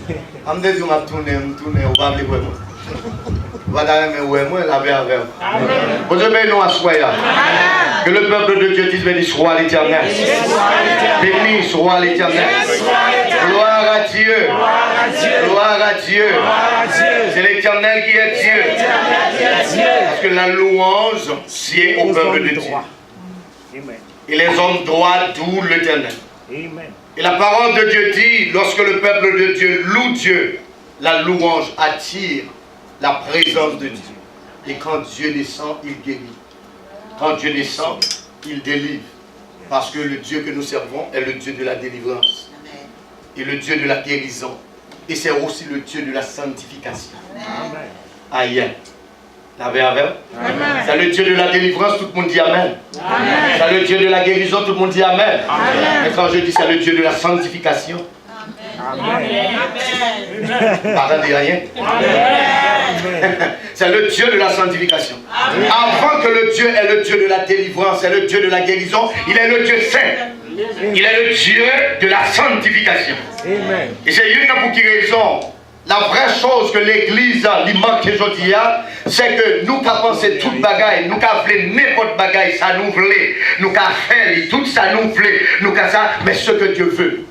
Je me dis, je vais tourner, on va aller voir moi. Voilà, mais ouais, moi, la paix avec vous. Bon Dieu, bénis-nous à soi. Que le peuple de Dieu dise, béni soit l'Éternel. Béni soit l'Éternel. Gloire à Dieu. Gloire à Dieu. C'est l'Éternel qui est Dieu. Parce que la louange, c'est au peuple de Dieu. Et les hommes droits d'où l'Éternel. Et la parole de Dieu dit, lorsque le peuple de Dieu loue Dieu, la louange attire la présence de Dieu. Et quand Dieu descend, il guérit. Quand Dieu descend, il délivre. Parce que le Dieu que nous servons est le Dieu de la délivrance. Et le Dieu de la guérison. Et c'est aussi le Dieu de la sanctification. Amen. C'est le Dieu de la délivrance, tout le monde dit Amen. C'est le Dieu de la guérison, tout le monde dit Amen. Et quand je dis c'est le Dieu de la sanctification, pardonnez rien. C'est le Dieu de la sanctification. Avant que le Dieu est le Dieu de la délivrance, c'est le Dieu de la guérison, il est le Dieu saint. Il est le Dieu de la sanctification. Et c'est une pour qui raison. La vraie chose que l'église lui manque aujourd'hui, c'est que nous qui pensé toute bagaille, nous qui voulons n'importe bagaille, ça nous voulait, nous qui fait tout ça nous voulait, nous qui ça, mais ce que Dieu veut.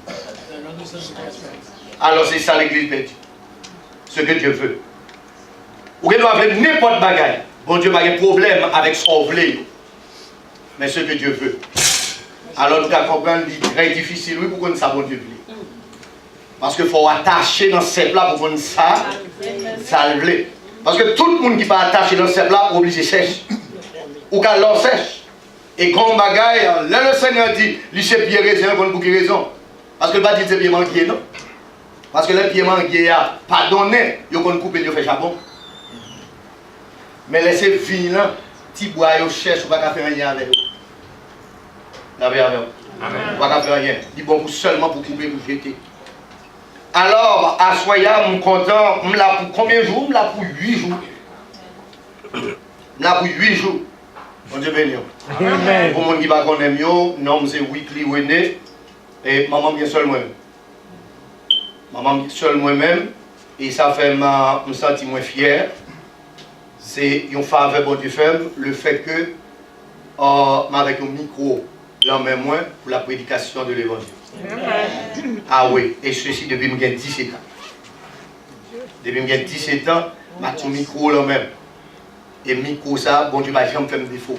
Alors c'est ça l'église de Dieu. Ce que Dieu veut. Ou que nous avons n'importe bagaille. Bon Dieu n'a pas de problème avec ce qu'on veut. Mais ce que Dieu veut. Alors nous avons compris, c'est très difficile, oui, pour qu'on ça bon Dieu veut. Parce qu'il faut attacher dans ce plat pour qu'on ça le. Parce que tout le monde qui va attacher dans ce plat est obligé de sèche. Ou qu'à l'eau sèche. Et quand bagaille, là le Seigneur dit, lui c'est pied raisin, pour quelle raison? Parce que le bas dit c'est pied manqué, non? Parce que le pied manqué a pardonné, il faut couper, il fait charbon. Mais laissez venir là, petit bois, il cherche, on ne va pas faire rien avec eux. On ne va pas faire rien. Il dit bon, seulement pour couper, pour jeter. Alors, à Soya, je suis content, je l'ai pour combien de jours? Je l'ai pour 8 jours. Je l'ai pour 8 jours. On Dieu béni. Pour les gens qui ne connaissent pas, non, c'est Weekly Winnie. Et maman bien seul moi-même. Maman seul moi-même. Et ça fait me sentir moins fier. C'est une faveur pour Dieu fait, le fait que, avec un micro, là même moi, pour la prédication de l'évangile. Ah oui, et ceci depuis que j'ai 17 ans. Depuis que j'ai 17 ans, j'ai un micro là même. Et micro ça, bon Dieu va jamais faire défaut.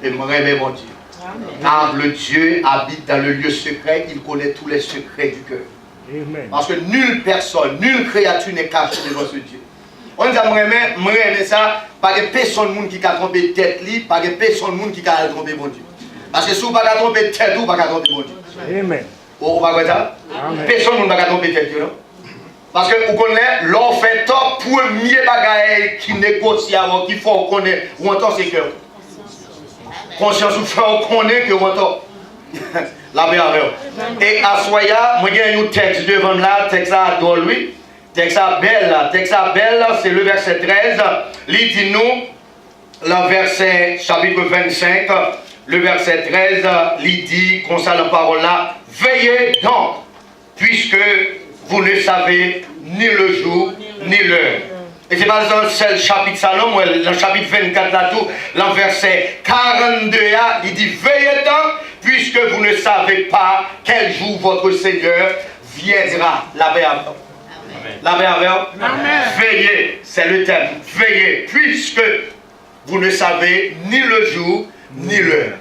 Et moi je mon Dieu. Car le Dieu habite dans le lieu secret, il connaît tous les secrets du cœur. Parce que nulle personne, nulle créature n'est cachée devant ce Dieu. On dit moi je ça, pas de personne qui a trompé tête, pas de personne qui a trompé mon Dieu. Parce que si vous ne pouvez pas tromper tête, vous ne pouvez pas tromper mon Dieu. Amen. Vous ne pouvez pas ça? Personne ne peut pas tromper tête. Parce que vous connaissez, l'on fait top premier bagage qui négocie avant, qu'il faut connaître, ou entend c'est cœur. Conscience ou fait connaître que vous entend. La paix avec vous. Et à Soya, moi j'ai un texte devant là, texte à adore lui. Texte à belle, c'est le verset 13. Il dit nous, le verset chapitre 25. Le verset 13, il dit, comme ça la parole là, veillez donc, puisque vous ne savez ni le jour, ni l'heure. Et c'est pas dans le seul chapitre Salom, le chapitre 24 là tout, le verset 42, il dit, veillez donc, puisque vous ne savez pas quel jour votre Seigneur viendra. La paix avec vous. La paix avec vous. Veillez, c'est le thème, veillez, puisque vous ne savez ni le jour, ni l'heure.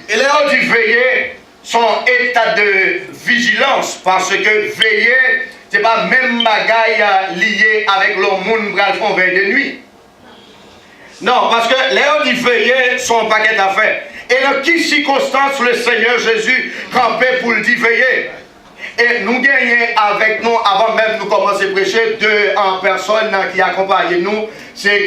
Et l'heure du veiller, son état de vigilance, parce que veiller, ce n'est pas même bagaille lié avec le monde qui font veille de nuit. Non, parce que l'heure du veiller, son paquet d'affaires. Et dans quelle circonstance le Seigneur Jésus campait pour le dire veiller? Et nous gagnons avec nous, avant même de commencer à prêcher, deux personnes qui accompagnent nous. C'est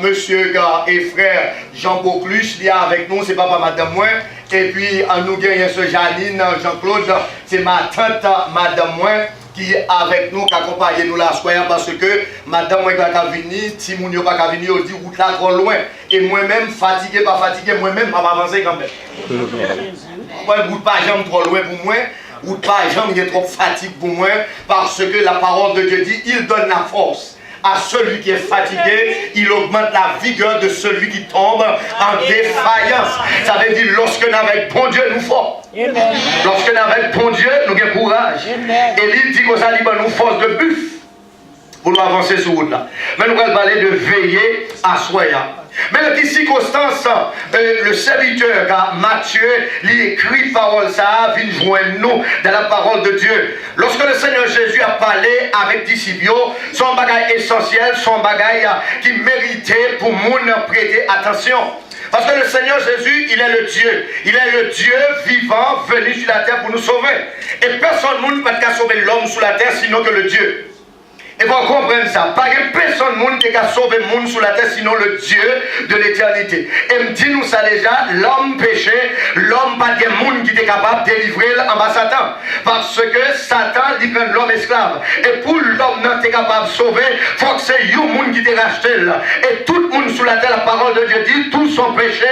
monsieur et frère Jean Bocluche, qui est avec nous, c'est papa madame moi. Et puis nous gagnons ce Janine, Jean-Claude, c'est ma tante madame moi qui est avec nous, qui accompagne nous la soirée parce que madame moi qui a venir, si mon yo pas venir, on dit route là trop loin. Et moi-même, fatigué, pas fatigué, moi-même, pas avancer quand même. Moi, route pas jamais trop loin pour moi. ou pas, j'en ai trop fatigue pour moi, parce que la parole de Dieu dit, il donne la force à celui qui est fatigué, il augmente la vigueur de celui qui tombe en défaillance. Ça veut dire, lorsque nous avec bon Dieu, nous forts. Lorsque nous avec bon Dieu, nous avons courage. Et il dit que ça nous force de buff pour nous avancer sur route là. Mais nous allons parler de veiller à soi. Mais dans cette circonstance, le serviteur, Matthieu, il écrit parole ça, vient joindre nous dans la parole de Dieu. Lorsque le Seigneur Jésus a parlé avec les disciples, son bagage essentiel, son bagage qui méritait pour nous prêter attention. Parce que le Seigneur Jésus, il est le Dieu. Il est le Dieu vivant venu sur la terre pour nous sauver. Et personne ne peut pas sauver l'homme sur la terre sinon que le Dieu. Et vous comprenez ça. Pas que personne ne peut sauver le monde sur la terre sinon le Dieu de l'éternité. Et me dit nous ça déjà, l'homme péché, l'homme pas de monde qui est capable de délivrer en bas Satan. Parce que Satan dit que l'homme esclave. Et pour l'homme non est capable de sauver, il faut que c'est un monde qui est racheté là. Et tout le monde sur la terre, la parole de Dieu dit, tous sont péchés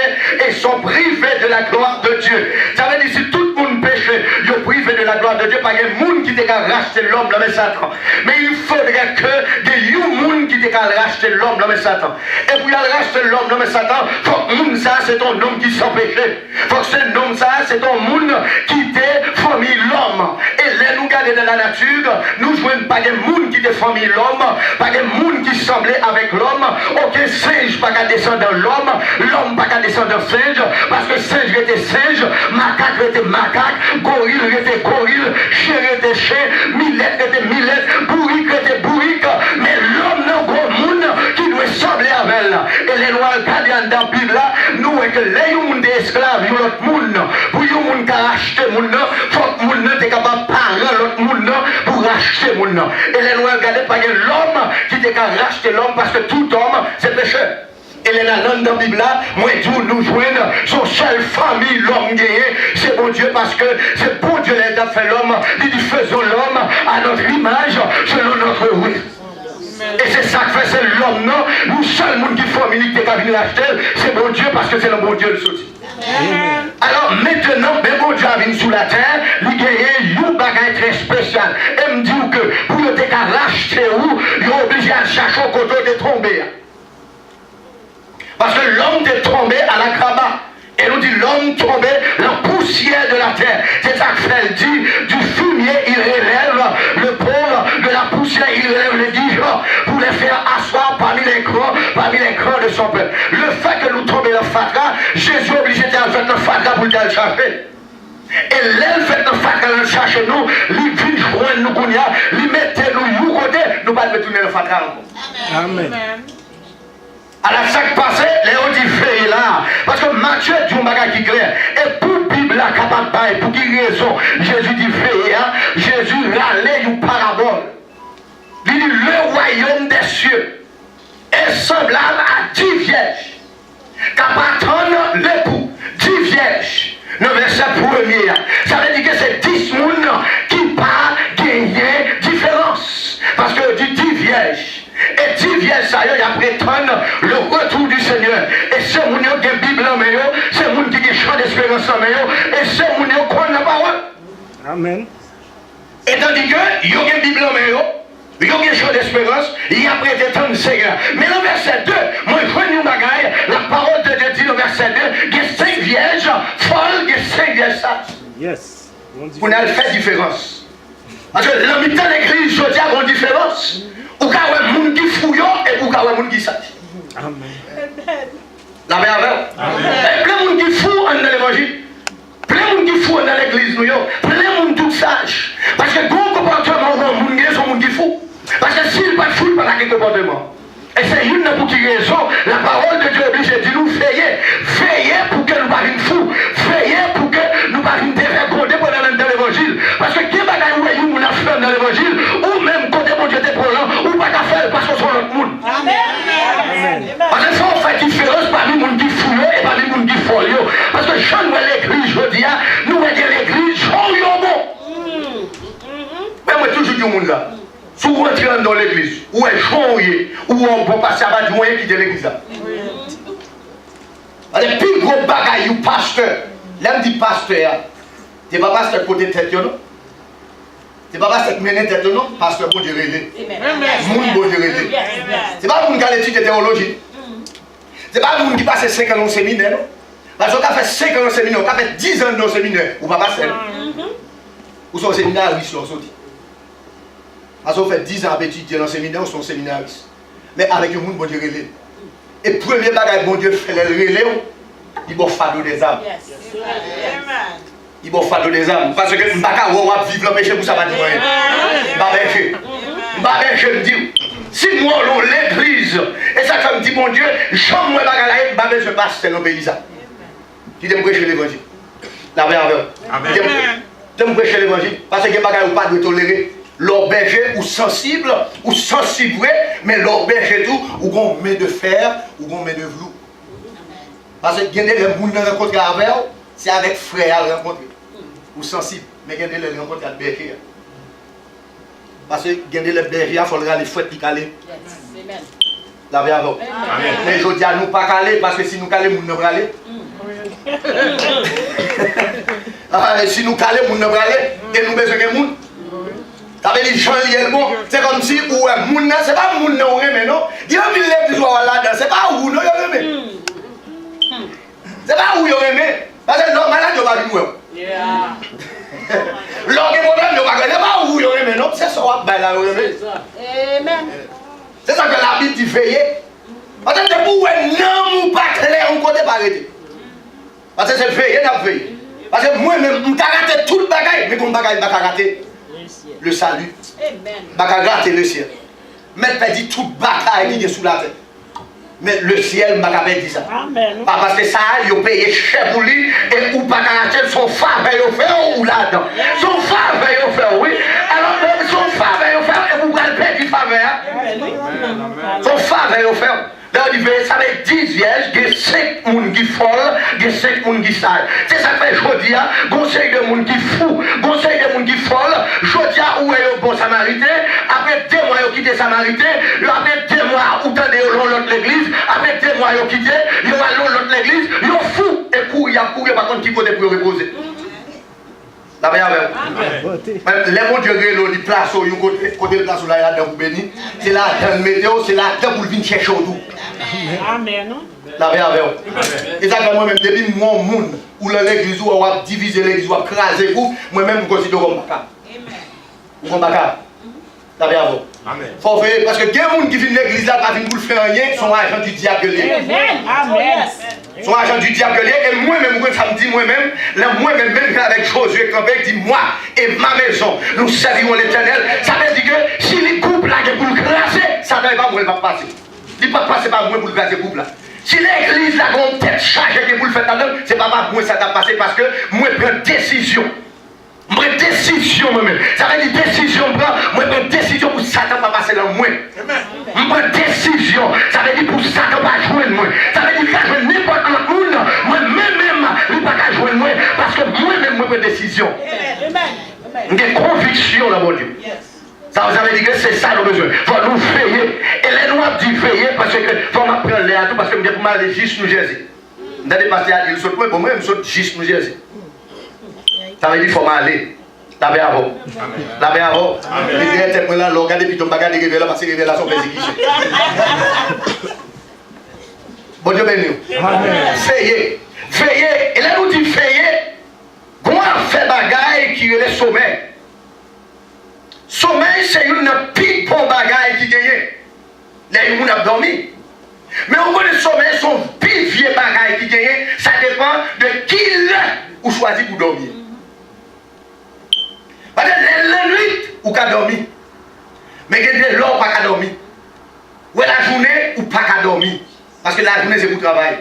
et sont privés de la gloire de Dieu. Ça veut dire si tout le monde péché, ils sont privés de la gloire de Dieu, pas de monde qui est capable de racheter l'homme, mais Satan. Mais il faudrait que des gens qui te racheter l'homme, l'homme et Satan. Et pour racheter l'homme, l'homme et Satan, il faut que monde ça, c'est ton homme qui s'en péché. Il faut que c'est homme ça, c'est ton monde qui te famille l'homme. Et là, nous regardons dans la nature, nous jouons pas des gens qui te famille l'homme, pas des gens qui semblaient avec l'homme. Aucun singe pas qu'à descendre dans l'homme, l'homme pas qu'à descendre dans singe, parce que singe était singe, macaque était macaque, gorille était gorille, chien était chien, millette était millette, bourrique était bourrique, mais l'homme n'a pas monde qui doit sembler avec elle. Et les noirs gardiens dans la Bible là, nous voyons que les gens des esclaves, ils ont l'autre monde. Pour les gens qui ont acheté le monde, il faut que le monde soit capable de parler l'autre monde pour racheter le monde. Et les noirs regardent pas l'homme qui est capable de racheter l'homme parce que tout homme c'est pécheur. Et les langues dans la Bible là, moi tout nous joignent, son seule famille, l'homme gagné, c'est bon Dieu parce que c'est bon Dieu qui a fait l'homme, il dit faisons l'homme à notre image, selon notre oui. Et c'est ça que fait, c'est l'homme, non? Nous seul monde qui famille qui est venu l'acheter, c'est bon Dieu parce que c'est le bon Dieu le sorti. Alors maintenant, ben bon Dieu a venu sur la terre, il a un bagage très spécial. Et me dit que pour le racheter où, il est obligé à chercher au côté de tomber. Parce que l'homme est tombé à la Kraba. Et nous dit l'homme tombé la poussière de la terre. C'est ça que fait dit. Du fumier, il relève le pauvre. De la poussière, il relève les digents pour les faire asseoir parmi les crans de son peuple. Le fait que nous tombions dans le fatra, Jésus est obligé de faire le fatra pour le chercher. Et l'aile fait le fatra de chercher nous, il vient joindre nous, il mette nous côté, nous ne pouvons pas tourner le fatra encore. Amen. À la sac passé, les gens disent veillez là. Parce que Matthieu dit un bagage qui est clair. Et pour la Bible là, capable de pour quelle raison Jésus dit veillez, Jésus râlait une parabole. Il dit le royaume des cieux est semblable à 10 vierges. Qui attendent l'époux. 10 vierges. Le verset premier. Ça veut dire que c'est 10 personnes qui pas gagner différence. Parce que dit 10 vierges. Et 10 vierges, ça y est, prétendent le retour du Seigneur. Et c'est mon qui a une Bible en main, c'est mon qui a chant d'espérance en main, et c'est mon qui croit la parole. Amen. Et tandis que, il y a une Bible en main, il y a un chant d'espérance, il y a prêté tant de Seigneur. Mais le verset 2, moi je vois une bagaille, la parole de Dieu dit le verset 2, il y a 5 vierges folles, il y a 5 vierges sages. Yes. Pour nous faire différence. Parce que dans le temps de l'église, je dis à une différence. Ou qu'il y a un monde qui fouille et ou qu'il y a un monde qui sati. Amen. La paix avec. Plein de monde qui fouille dans l'évangile. Plein de monde qui fouille dans l'église. Plein de monde tout sage. Parce que bon comportement, on monde qui fouille. Parce que s'il n'y a pas de fouille, il n'y a pas de comportement. Et c'est une pour qui raison, la parole de Dieu oblige de nous veiller. Veiller pour que nous ne soyons pas fous. Veiller pour que nous ne soyons pas dévergondés dans l'évangile. Parce que qui va gagner nous a fait dans l'évangile, ou même côté mon Dieu pour là, ou pas qu'à faire parce qu'on sont l'autre monde. Amen. Parce qu'il faut faire différence parmi les gens qui fouillent et parmi les gens qui font. Parce que je vois l'église, je dis, nous voyons l'église, je bon. Mais moi, toujours du monde là. Si vous rentrez dans l'église, ou est chouillé, ou on peut passer à la moyen qui est l'église là. Les plus gros bagailles, ou pasteur, l'homme dit pasteur, tu n'es pas pasteur côté tête, non? C'est pas parce que mener tête non, parce que bon Dieu relé. Moun bon Dieu relé. C'est pas moun qui a l'étude de théologie. C'est pas moun qui passe 5 ans au séminaire. Parce qu'on a fait 5 ans au séminaire, on a fait 10 ans au séminaire, ou pas passer. Ou son séminaire riche, on sorti. Parce qu'on fait 10 ans à étudier dans le séminaire, ou son séminaire riche. Mais avec le monde, bon Dieu relé. Et premier bagage, bon Dieu fait le relé, il va faire des âmes. Il va faire des âmes. Parce que je ne vais pas vivre le péché pour ça, je ne vais pas me dire. Si moi, l'église, et ça, comme dit mon Dieu, j'aime moi, je ne passe dans le pays. Tu dois prêcher l'évangile. La paix avec. Tu dois prêcher l'évangile. Parce que les bagages pas de tolérer. Leur berger ou sensible, mais leur berger tout, ou qu'on met de fer, ou qu'on met de velours. Parce que les gens qui rencontrent avec, c'est avec frère à rencontrer. Ou sensible, mais les gens qui rencontrent avec berger. Parce que les bergers, il faut les fouettes qui calent. La paix avec. Mais je dis à nous pas caler, parce que si nous calons, nous ne pouvons pas aller. Si nous calons, nous ne pouvons pas aller, et nous besoin de monde. Ça veut dire que Jean bon, c'est comme si ou moun c'est pas moun non remet non. Il y a mille l'église là-dedans, c'est pas où non yo remet. C'est pas où yo remet. Parce que non malade yo pas venir. L'orgue problème yo pas, c'est pas où yo remet non, c'est ça on va là yo remet. Amen. C'est ça que la Bible dit veiller. Parce que c'est pour non ou pas clair on côté pas arrêter. Parce que c'est veiller n'a veiller. Parce que moi même on rater tout le bagaille, mais qu'on bagaille pas rater. Le salut. Amen. Gratter le ciel. Mais pas dit toute bataille qui est sous la terre. Mais le ciel m'a pas dit ça. Amen. Pas parce que ça, il a payé cher pour lui et ou pas rater son faveur il fait ou là-dedans. Son faveur il fait oui. Alors son faveur il fait et vous allez perdre du faveur. Son faveur il fait. Ça veut dire 10 vierges, il y a 5 personnes qui folles, il y a 5 personnes qui savent. C'est ça que fait aujourd'hui, conseil de monde qui fou, conseil de monde qui folle, aujourd'hui où est le bon samaritain, après 2 mois il a quitté samaritain, après 2 mois où t'as l'autre l'église, après 2 mois il a quitté, il va l'autre l'église, il est fou, et pour il a couru par contre qui côté pour reposer. La paix avec. Les mon Dieu, les places, côté de place où il y a pour bénir, c'est là dans le météo, c'est là pour venir chercher au tout. Amen. La paix avec. Et ça, moi-même, depuis mon monde, où l'église, où on va diviser l'église, où on va craser, moi-même, je considère comme baka. Comme baka. La paix avec. Amen. Faut faire, parce que il y a des gens qui viennent de l'église là, pas venir pour faire rien, sont agents du diable. Amen. Son agent du diable et moi-même, quand ça me dit moi-même, moi-même, même avec Josué Campbell, dit moi et ma maison, nous servirons l'Éternel. Ça veut dire que si les couples là pour le classer, ça ne va pas moi, il va passer. Il ne va pas passer par moi pour le classer les couples là. Si l'église là, a une tête chargée pour le faire là-dedans, ce n'est pas par moi ça va passer parce que moi, je prends décision. Moi, décision moi-même. Ça veut dire décision, moi, je prends décision pour Satan ne pas passer dans moi. Je prends décision. Ça veut dire pour Satan ne pas jouer moi. Ça veut dire que je n'importe quel monde, moi-même, je ne pas jouer moi. Parce que moi-même, je prends décision. J'ai conviction dans mon Dieu. Ça veut dire que c'est ça le besoin. Il faut nous veiller. Et les noirs disent veiller parce que il faut m'apprendre les atouts parce que je vais aller juste nous Jésus. Je vais passer à dire, pour moi, je saute juste nous Jésus. Ça veut dire qu'il faut m'aller. La paix avant. La paix avant. Les gens là, regardez puis ton bagage de révélation parce que révélation persécution. Bon Dieu béni. Veillez. Veillez. Et là nous dit veillez. Comment faire bagaille qui est le sommeil? Sommeil c'est une pire bon bagaille qui gagne. Les gens ont dormi. Mais au bout du sommeil, son pire vieux bagaille qui gagne, ça dépend de qui ou choisi pour dormir. Parce que la nuit, ou qu'à dormir. Mais il y a des l'heure pas qu'à dormir. Ou la journée, ou pas qu'à dormir. Parce que la journée, c'est pour travailler.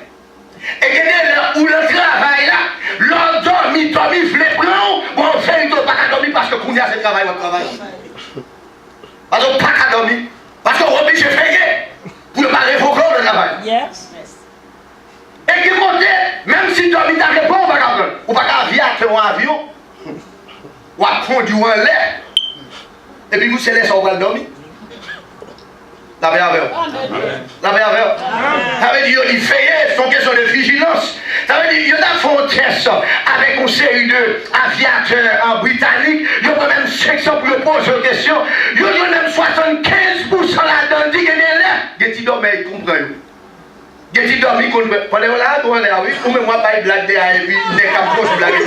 Et il y a des l'heure où le travail là, l'heure dormir, il fait prendre, ou on fait une pas qu'à dormir parce que qu'on y a ce travail, on travaille. Parce qu'on pas qu'à dormir. Parce qu'on est obligé de faire pour ne pas révoquer le travail. Yes. Et qui compte, même si dormir, tu n'as pas, on va prendre. Ou pas qu'à viager en avion. Ou à conduire en l'air. Et puis vous se laissez, on va dormir. La paix avec. La paix avec. Ça veut dire qu'il fait, c'est une question de vigilance. Ça veut dire, il y a fait un test avec une série d'aviateurs en Britannique. Il y a même 500 pour le poser une question. Il y a même 75% là-dedans. Il y a des gens qui comprennent. Il y a des gens qui comprennent. Pendant là, on est avec vous, mais moi, pas de blague derrière, et puis, il n'est qu'à me poser blague. Et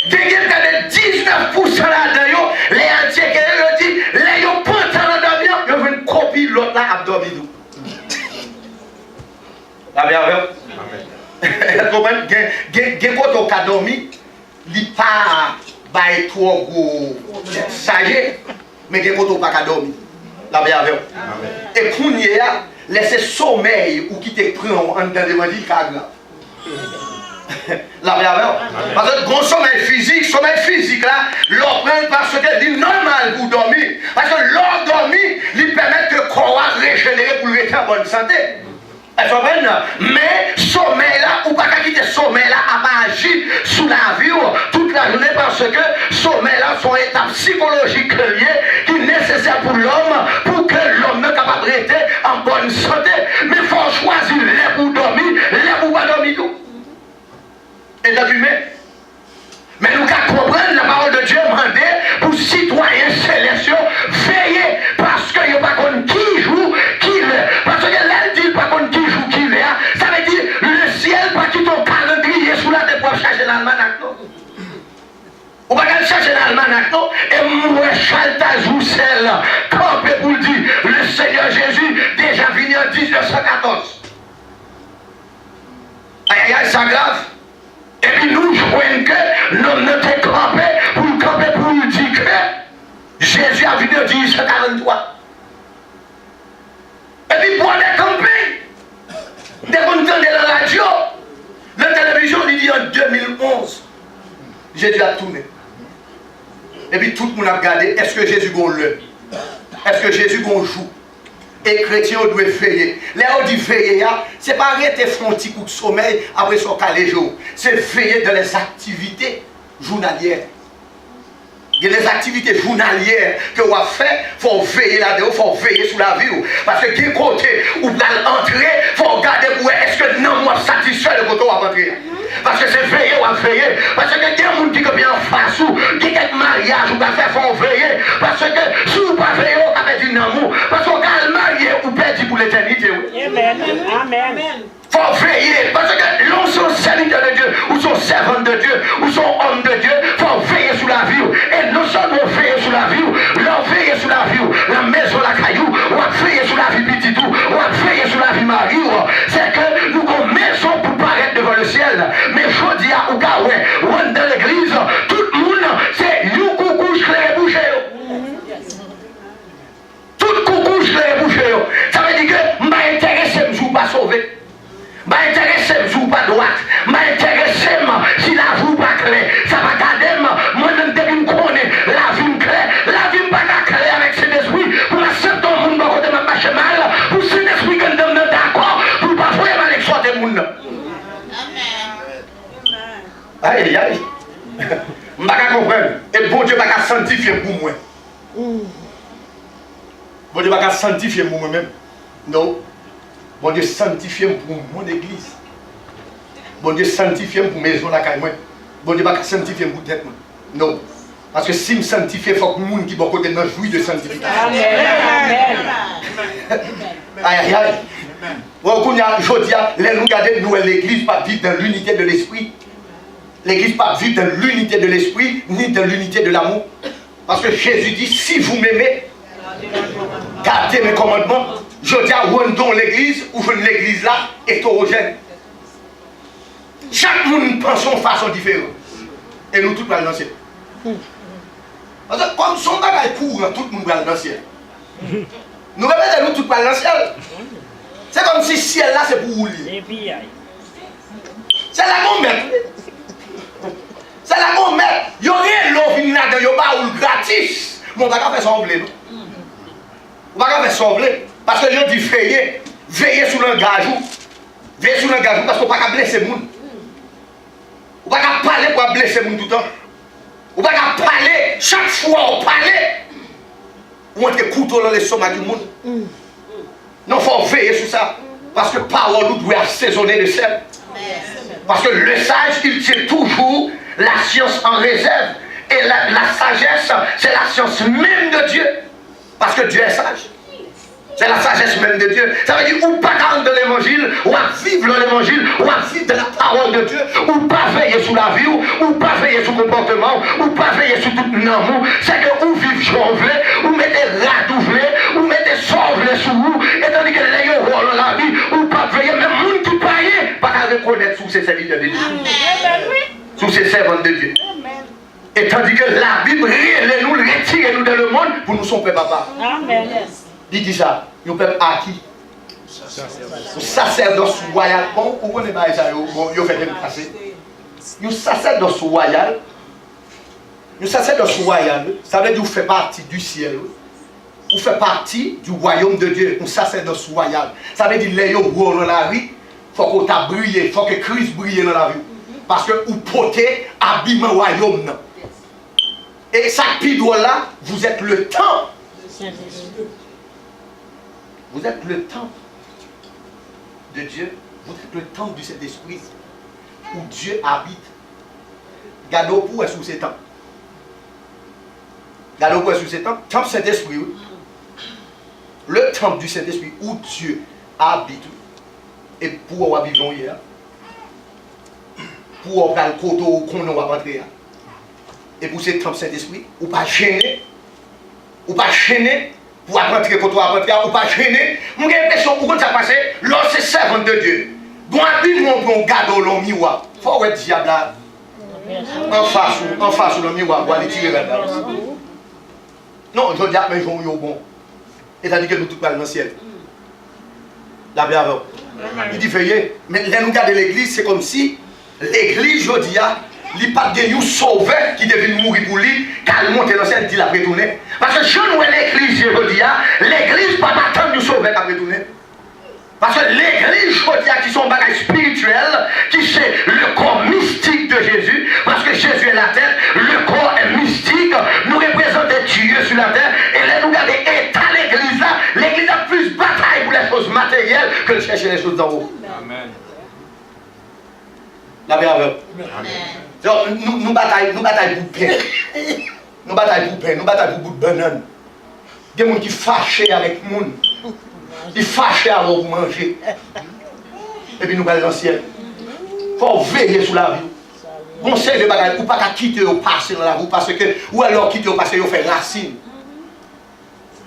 il y a 19% là-dedans, les entiers qui ont dit, les gens pas en dormir, ils ont une copie, l'autre là a dormi. La bienvenue. Amen. Vous comprenez? Quand on a dormi, il n'est pas trop sage, mais quand on n'a pas dormi. La bienvenue. Et quand il y a laissé sommeil ou qui te prend en temps de manger, il grave. La bienvenue. Parce que le sommeil physique là, l'on prend parce que c'est normal pour dormir. Parce que l'on dormir, il permet que le corps régénérer pour rester en bonne santé. Mais sommeil là, ou pas quitter sommeil là, à pas agir sous la vie toute la journée parce que sommeil là sont étapes psychologiques liées qui sont nécessaires pour l'homme pour que l'homme soit capable de rester en bonne santé. Mais il faut choisir les pour dormir, les pour pas dormir tout. Et mais nous devons comprendre la parole de Dieu demandée pour citoyens célestes veiller parce qu'il n'y a pas contre qui joue, qui l'est. Parce que là, il dit pas contre qui joue, qui l'est. Ça veut dire le ciel, pas qui ton calendrier sous la tête pour chercher l'almanach. Ou pas chercher l'almanach, non? Et moi, Chaltaz Roussel, campé pour le dire, le Seigneur Jésus, déjà venu en 1914. Aïe, aïe, aïe, c'est grave. Et puis nous jouons que l'homme ne t'est campé pour nous dire que Jésus a venu en 1843. Et puis pour aller camper, dès qu'on entendait la radio, la télévision lui dit en 2011, Jésus a tourné. Et puis tout le monde a regardé, est-ce que Jésus gonfle? Est-ce que Jésus joue? Et les chrétiens doivent veiller. Là, on dit veiller, ce n'est pas arrêter faire un petit coup de sommeil après son calé jour. C'est veiller dans les activités journalières. Il y a des activités journalières que vous faites, il faut veiller là-dedans, il faut veiller sur la vie. Parce que quel côté où vous allez entrer, il faut regarder pour est-ce que non, moi satisfait le côté où vous allez entrer. Parce que c'est veiller ou à veiller. Parce que il y a des gens qui sont bien en face ou qui ont quelques mariages ou qui faire, il faut veiller. Parce que si vous ne pas veiller, vous avez dit non. Parce qu'on va marier ou perdre pour l'éternité. Amen. Amen. Il faut veiller. Parce que l'on sont serviteurs de Dieu, ou sont servants de Dieu, ou sont hommes de Dieu, il faut veiller sur la vie. Et non seulement veiller sur la vie, l'on veille sur la vie, la maison, la caillou, on va veiller sur la vie petit tout, on va veiller sur la vie Marie. C'est que nous avons une maison pour paraître devant le ciel. Mais je dis à Ougaoué, on est dans l'église, tout le monde, c'est you coucou, je l'ai bouché. Tout coucou, je l'ai bouché. Ça veut dire que je m'intéresse, je ne pas sauver. M'intéresse, je ne pas droite. M'intéresse, si la vie pas claire. Ça va garder, moi-même, dès que je connais la vie claire, la vie pas claire avec cet esprit, pour accepter ton monde, pour ne pas marcher mal, pour cet esprit que nous sommes d'accord, pour ne pas faire mal avec soi des monde. Aïe, aïe, aïe. Je ne peux pas comprendre. Et bon Dieu ne va pas sanctifier pour moi. Bon Dieu ne va pas sanctifier pour moi-même. Non. Bon Dieu sanctifié pour mon église. Bon Dieu sanctifié pour maison la caille. Bon Dieu pas sanctifié pour tête. Non. Parce que si je me sanctifie, il faut que le monde qui est côté de jouit de sanctification. Amen. Aïe aïe aïe. Je dis, les nous regardez, nous l'église pas vivre dans l'unité de l'esprit. L'église pas vivre dans l'unité de l'esprit, ni dans l'unité de l'amour. Parce que Jésus dit, si vous m'aimez, gardez mes commandements. Je dis à dans l'église, ou l'église là, hétérogène. Chaque monde pense de façon différente. Et nous tous allons danser. Parce que comme son bagage courant, tout le monde va danser. Nous répétons, nous tous allons danser. C'est comme si le ciel là c'est pour rouler. C'est la qu'on met. C'est la qu'on met. Il y a rien l'eau qui là-dedans, il y a pas ou gratis. Mon bagage fait sembler. On va faire sembler. Parce que je dis veiller. Veiller sur l'engagement. Veiller sur l'engagement parce qu'on ne peut pas blesser les gens. On ne peut pas parler pour blesser les gens tout le temps. On ne peut pas parler. Chaque fois on parle. On met des couteaux dans les sommets du monde. Non, il faut veiller sur ça. Parce que parole doit assaisonner le sel. Parce que le sage, il tient toujours la science en réserve. Et la sagesse, c'est la science même de Dieu. Parce que Dieu est sage. C'est la sagesse même de Dieu. Ça veut dire, ou pas garder l'évangile, ou à vivre l'évangile, ou à vivre de la parole de Dieu, ou pas veiller sur la vie, ou pas veiller sur le comportement, ou pas veiller sur tout l'amour. C'est que ou vivre chauvé, ou mettez radouvelé, ou mettez sauvé sur vous, et tandis que les gens dans la vie, ou pas veiller, même monde qui paye, pas qu'à reconnaître sous ces serviteurs de Dieu. Sous ces servants de Dieu. Et tandis que la Bible nous retire nous dans le monde pour nous son peuple papa. Amen. Il dit ça, nous peuple acquis. Le sacerdoce royal, bon, vous connaissez pas ça, vous faites me passer. Le sacerdoce royal, ça veut dire que vous faites partie du ciel. Vous faites partie du royaume de Dieu, un sacerdoce royal. Ça veut dire que les gens dans la vie, il faut qu'on t'a brillé, il faut que Christ brille dans la vie. Parce que vous portez habillement royaume. Et ça pidou là, vous êtes le temple. Vous êtes le temple de Dieu. Vous êtes le temple du Saint-Esprit où Dieu habite. Gardez pour est sous ces temples. Gardez pour est sous ces temples. Temple Saint-Esprit. Le temple du Saint-Esprit où Dieu habite. Et pour vivre hier. Pour faire le côté qu'on va rentrer. Et pour ces temples Saint-Esprit, ou pas gêner. Ou pas gêner. Pour rentrer quand on va rentrer, ou pas gêner. J'ai l'impression que ça passe, lorsque c'est servant de Dieu. Bon, on garde le miroir. Il faut être diable là. En face le miroir, pour aller tirer là-dedans. Non, je dis, mais je suis bon. Et ça dit que nous tous parlons dans le ciel. La bienvenue. Il dit, feuillet. Mais là, nous regardons l'église, c'est comme si l'église, je dis, il n'y a pas de sauveur qui devait mourir pour lui, car il monte dans le ciel, il dit la retourner. Parce que je ne vois l'église, je dis, l'église pas attendre nous sauver qu'à retourner. Parce que l'église, je dis, qui sont bagages spirituels, qui c'est le corps mystique de Jésus, parce que Jésus est la tête, le corps est mystique, nous représentons Dieu sur la terre, et là nous regardons état l'église là, l'église a plus bataille pour les choses matérielles que de chercher les choses d'en haut. Amen. La bienvenue. Amen. Nous bataillons pour pain. Nous bataillons pour pain, nous bataillons pour bout de banane. Il y a des gens qui fâchent avec les gens. Ils fâchent avant de manger. Et puis nous allons dans le ciel. Il faut veiller sur la vie. Conseil de bagaille, ou pas quitter au passé dans la roue, parce que, ou alors quitter au passé, il fait racine.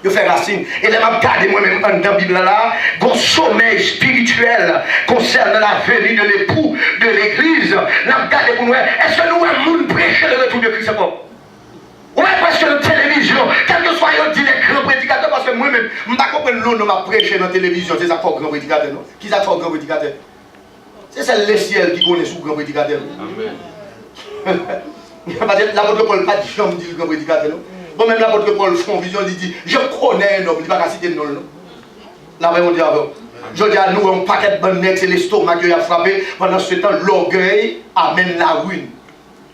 Il fait racine. Et là, je regarde moi-même dans la Bible là, mon sommeil spirituel concernant la venue de l'époux de l'église. Je regarde pour nous, est-ce que nous avons prêché le retour de Christ? Ou est presque la télévision, quel que soit le grands prédicateur, parce que moi-même, je ne comprends pas l'on m'a prêché dans la télévision, c'est ça qu'il faut grand prédicateur. Qui ça qu'il faut grand prédicateur? C'est le ciel qui connaît sous grand prédicateur. Amen. L'apôtre Paul n'a pas dit jamais dit le grand prédicateur. Bon, même l'apôtre Paul font vision, il dit, je connais un homme, il ne va pas citer le nom. Là, on dit avant. Je dis à nous, un paquet de bonnes c'est l'estomac qui a frappé. Pendant ce temps, l'orgueil amène la ruine.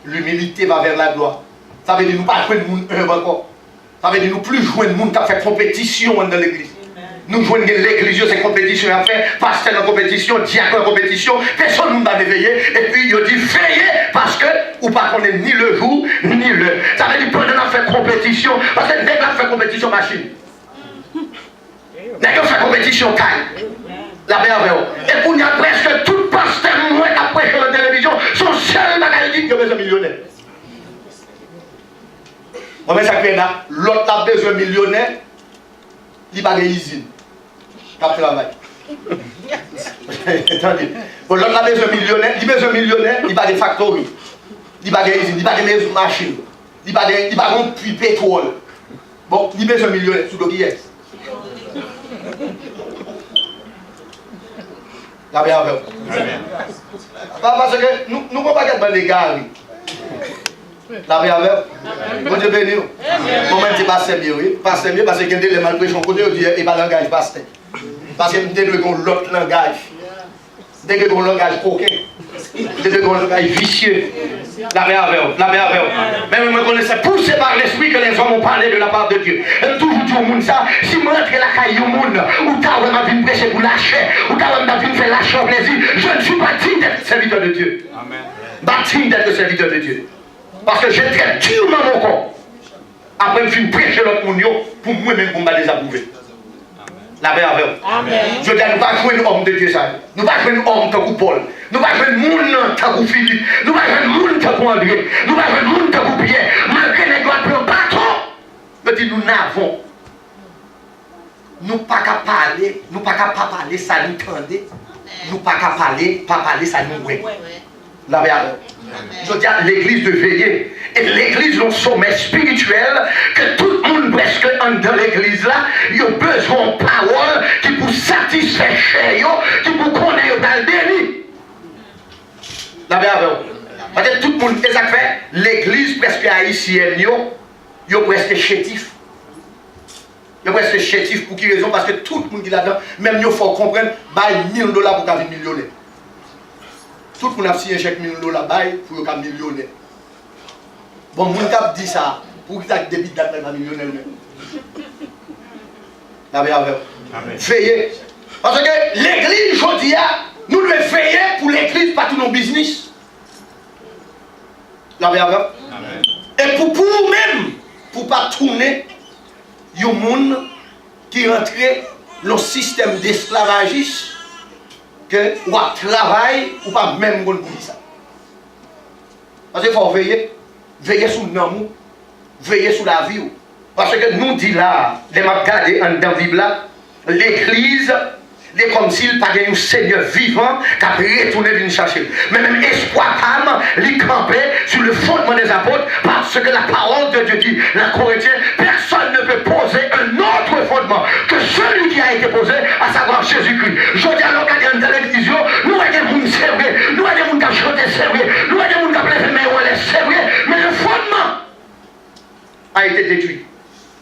L'humilité va vers la gloire. Ça veut dire nous pas jouer de monde encore. Ça veut dire nous plus jouer de monde qui a fait compétition dans l'église. Nous jouons l'église, c'est compétition à faire, pasteur en compétition, diacre en compétition, personne ne va réveiller. Et puis il dit veillez parce que ou pas qu'on est ni le jour ni le. Ça veut dire pendant qu'on fait compétition, parce que dès qu'on fait compétition machine. Dès qu'on fait compétition taille. La bienvenue. Et pour nous presque tout pasteur moins après sur la télévision, son seul bagage dit qu'il a besoin de millionnaire. On met ça que là, l'autre a besoin de millionnaire, il n'a pas d'usine. Il travaille. Attendez. L'autre a besoin de millionnaire, il a besoin de millionnaire, il n'a pas de factory. Il n'a pas d'usine, il n'a pas de machine. Il n'a pas de pétrole. Bon, il a besoin de millionnaire, sous le qui est. La bienvenue. Parce que nous ne pouvons pas garder les gars. La bienvenue. Bon Dieu béni. Comment tu passes mieux, oui? Passer mieux parce que quand tu es mal prêché, on connaît, on dit, il n'y a pas de langage pasteur. Parce que tu as l'autre langage. Dès que tu as un langage coquin, dès que tu as un langage vicieux. La bienvenue. La bienvenue. Même je me connaissais poussé par l'esprit que les hommes ont parlé de la part de Dieu. Et toujours au monde ça, si je rentre la caille au monde, ou t'as vraiment venu prêcher pour lâcher, ou t'as vraiment venu faire lâcher au plaisir, je ne suis pas digne d'être serviteur de Dieu. Amen. Pas digne d'être serviteur de Dieu. Parce que je traite durement mon corps. Après, je finis prêcher l'autre monde pour moi-même pour me désapprouver. La paix avec vous. Amen. Je dis, nous ne pas jouer un homme de Dieu, ça. Nous ne pas jouer un homme tant que Paul. Nous ne pas jouer un monde tant que Philippe. Nous ne pas jouer un monde tant que André. Nous ne pas jouer un monde tant que Pierre. Malgré les doigts de un bâton, je dis, nous n'avons. Nous pas qu'à parler, nous pas qu'à pas parler, ça nous tendait. Nous pas qu'à parler, pas parler, ça nous ouais. La paix avec vous. Je dis à l'église de veiller. Et l'église est un sommet spirituel que tout le monde presque dans l'église là, il a besoin de parole qui pour satisfaire chez eux, qui pour connaître dans le déni. La paix avec vous. Parce que tout le monde, ça fait l'église presque haïtienne, il est presque chétif. Il est presque chétif pour qui raison? Parce que tout le monde qui est là-dedans, même il faut comprendre, $1 000 pour devenir millionnaire. Tout le monde a signé un chèque $1 000 pour devenir millionnaire. Bon, mon cap dit ça, pour qu'il y ait des débits d'être millionnaire même. La paix avec vous. Veillez. Parce que l'église, je dis, nous devons veiller pour l'église, pas tout nos business. La paix avec vous. Et pour vous-même, pour ne pas tourner, il y a des gens qui rentrent dans le système d'esclavagisme, que ou travail ou pas même pour dire ça. Parce qu'il faut veiller. Veillez sur le nom, veillez sur la vie. Parce que nous disons là, les regardez en dans la Bible là, l'église, c'est comme s'il n'y avait pas un Seigneur vivant qui a retourné venir chercher. Mais même espoir âme, il campait sur le fondement des apôtres, parce que la parole de Dieu dit, la Corinthiens, personne ne peut poser un autre fondement que celui qui a été posé, à savoir Jésus-Christ. Je dis à l'occasion de l'église, nous avons des gens sérieux, nous avons des gens qui ont chanté sérieux, nous avons des gens qui ont fait mais sérieux, mais le fondement a été détruit.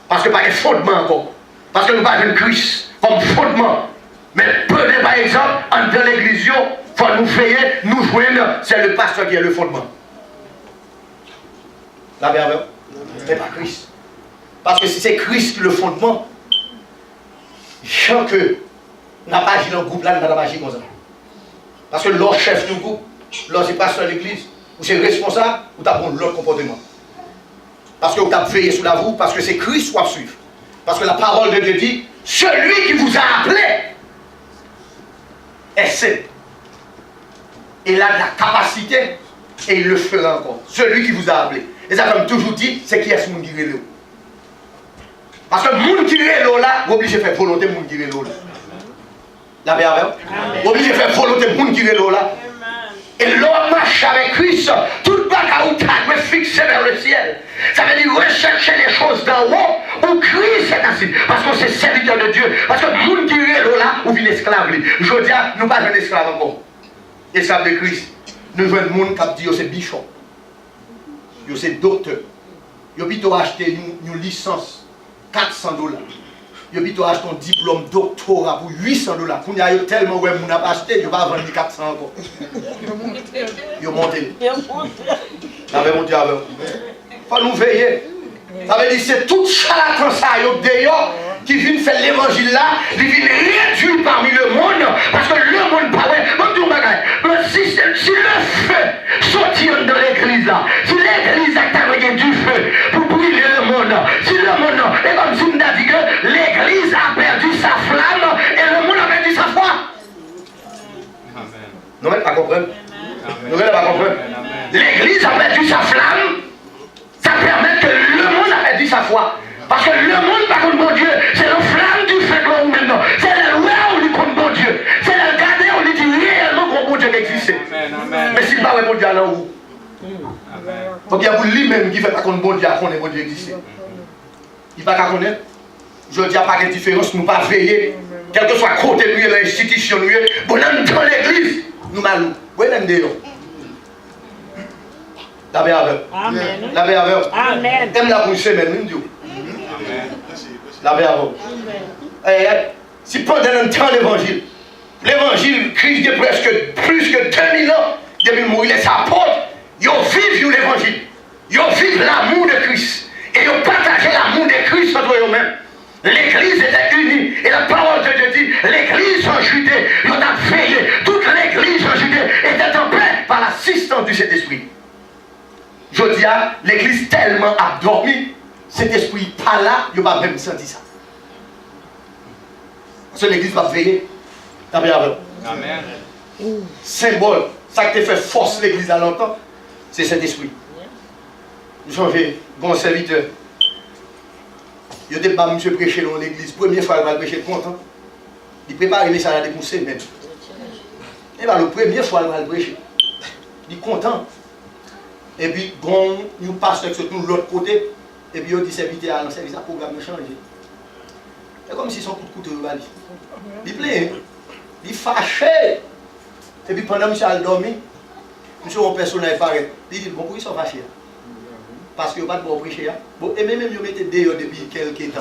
Parce que pas de fondement encore. Parce que nous n'avons pas de Christ comme fondement. Mais prenez par exemple, entre l'église, il faut nous veiller, nous joindre, c'est le pasteur qui est le fondement. La verbe, c'est pas Christ. Parce que si c'est Christ le fondement, chacun n'a pas agi dans le groupe là, n'a pas agi comme ça. Parce que l'autre chef du groupe, l'autre c'est pasteur de l'église, ou c'est responsable, ou tu as l'autre comportement. Parce que vous avez veillé sur la vous, parce que c'est Christ qui va suivre. Parce que la parole de Dieu dit, celui qui vous a appelé est saint. Il a de la capacité et il le fera encore. Celui qui vous a appelé. Et ça, comme toujours dit, c'est qui est ce monde qui est là. Parce que le monde qui est là, vous obligez de faire volonté le monde qui est là. La paix avec vous. Vous obligez de faire volonté le monde qui est là. Et l'homme marche avec Christ, tout le bagage doit fixé vers le ciel. Ça veut dire rechercher les choses d'en haut où Christ est assis. Parce que c'est serviteur de Dieu. Parce que le monde qui est là, ou vient esclave. Je dis, nous ne sommes pas un esclave encore. Esclave de Christ. Nous jouons un monde qui dit que c'est bishop. C'est docteur. Ils ont plutôt acheté une licence $400. Ils ont plutôt acheté un diplôme doctorat pour $800. Quand il y a tellement de gens qui ont acheté, ils ne vont pas vendre 400 encore. Ils ont monté. Ils ont monté avec vous. Il faut nous veiller. Ça veut dire que c'est tout charlatan ça d'ailleurs qui vient faire l'évangile là, qui vient réduire parmi le monde, parce que le monde pas ouais. Si le feu sortit dans l'église là, si l'église a travaillé du feu pour brûler le monde, si le monde, et comme si on a dit que l'église a perdu sa flamme et le monde a perdu sa foi. Nous ne pas comprendre. Nous ne pas comprendre. L'église a perdu sa flamme. Ça permet que le monde a perdu sa foi. Parce que le monde, par contre, mon Dieu, c'est la flamme du feu que l'on maintenant. C'est la loi où il compte mon Dieu. C'est la garder où il dit réellement que mon Dieu existe. Mais s'il ne va pas mon Dieu, alors où? Donc il y a vous lui-même qui ne fait pas qu'on bon Dieu à connaître mon Dieu existe. Il ne va pas connaître. Je dis pas de différence, nous ne pas veiller. Quel que soit côté de l'institution, bon, dans l'église, nous malou. Vous voyez, la paix avec. Amen. La paix avec. Amen. Aime la pour une semaine, nous disons. La paix avec. Si pendant un temps l'évangile, Christ est presque plus que 2000 ans, depuis mourir les apôtres, ils vivent l'évangile. Ils vivent l'amour de Christ. Et ils partagent l'amour de Christ entre eux-mêmes. L'église était unie. Et la parole de Dieu dit, l'église en Judée, il a veillé. Toute l'église en Judée était en paix par l'assistance du Saint-Esprit. Je dis à l'église tellement a dormi, cet esprit pas là, il va même sentir ça. Parce que l'église va veiller. Amen. Symbole, ça qui te fait force l'église à longtemps, c'est cet esprit. J'ai bon serviteur. Je n'ai pas monsieur prêcher dans l'église. Première fois, il va prêcher content. Il prépare les salades pour semaine. Et bien, la première fois, il va prêcher. Il est content. Et puis, bon, nous passons de l'autre côté. Et puis, il dit serviteur à service, le programme a changé. C'est comme si son coup de couteau va dire. Il plaît, il est fâché. Et puis, pendant que monsieur a dormi, monsieur, mon personnage paraît. Il dit, bon, pourquoi ils sont fâchés? Parce que vous n'avez pas de prêcher. Bon, et même vous mettez dehors depuis quelques temps.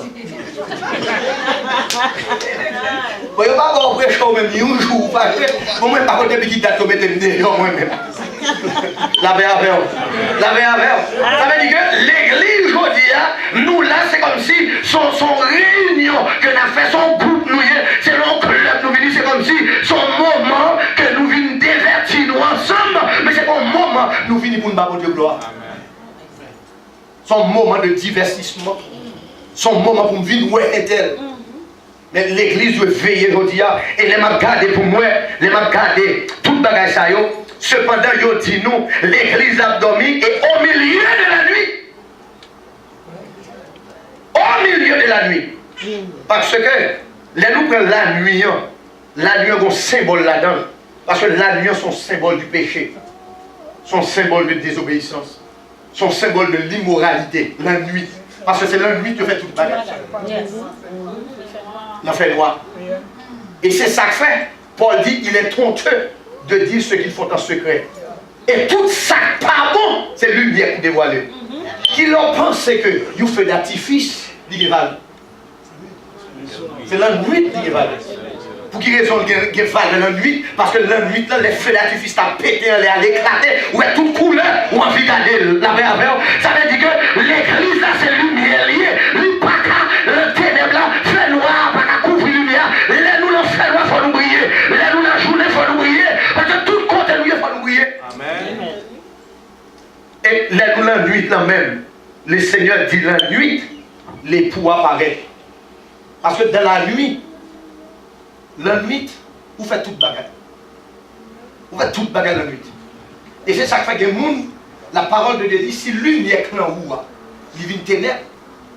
Vous n'avez pas de prêcher même un jour. Vous ne pas depuis qui date vous mettez dehors moi-même. La paix avec vous. La paix avec vous. Ça veut dire que l'église aujourd'hui, nous là, c'est comme si son réunion que nous avons fait, son groupe, nous, c'est notre club, nous venons, c'est comme si son moment que nous venons divertir nous ensemble, mais c'est un moment nous venons pour nous battre de gloire. Son moment de divertissement, son moment pour vivre ouais tel. Mais l'église doit veiller aujourd'hui et les m'a gardé pour moi, les m'a gardé toute bagage ça yo. Cependant yo dit nous l'église a dormi et au milieu de la nuit. Au milieu de la nuit. Parce que les nous prenons la nuit a un symbole là-dedans. Parce que la nuit son symbole du péché, son symbole de désobéissance. Son symbole de l'immoralité, la nuit. Parce que c'est la nuit qui fait toute bagarre. La fait noir. Et c'est ça que fait. Paul dit, il est honteux de dire ce qu'ils font en secret. Et tout ça, pardon, c'est lumière pour dévoiler. Qui leur pense que you feu d'artifice, dit Val. C'est la nuit, dit Val. Pour qui raison il va la nuit? Parce que la nuit, là, les feux d'artifice ont pété, elle a éclaté, ou est toute couleur, ou en vie garder la mer avec. Ça veut dire que l'église là, c'est lumière liée. Le ténèbre là, fait noir, pas qu'à couvrir lumière. Là, nous, le fait noir, il faut nous briller. Là, nous, la journée, il faut nous briller. Parce que tout côté, nous, il faut nous briller. Amen. Et là, nous, la nuit là même, le Seigneur dit la nuit, l'époux apparaît. Parce que dans la nuit, vous faites toute bagarre. Vous faites toute bagarre la nuit. Et c'est ça qui fait que la parole de Dieu dit, si lumière est en vous, il vient une ténèbre,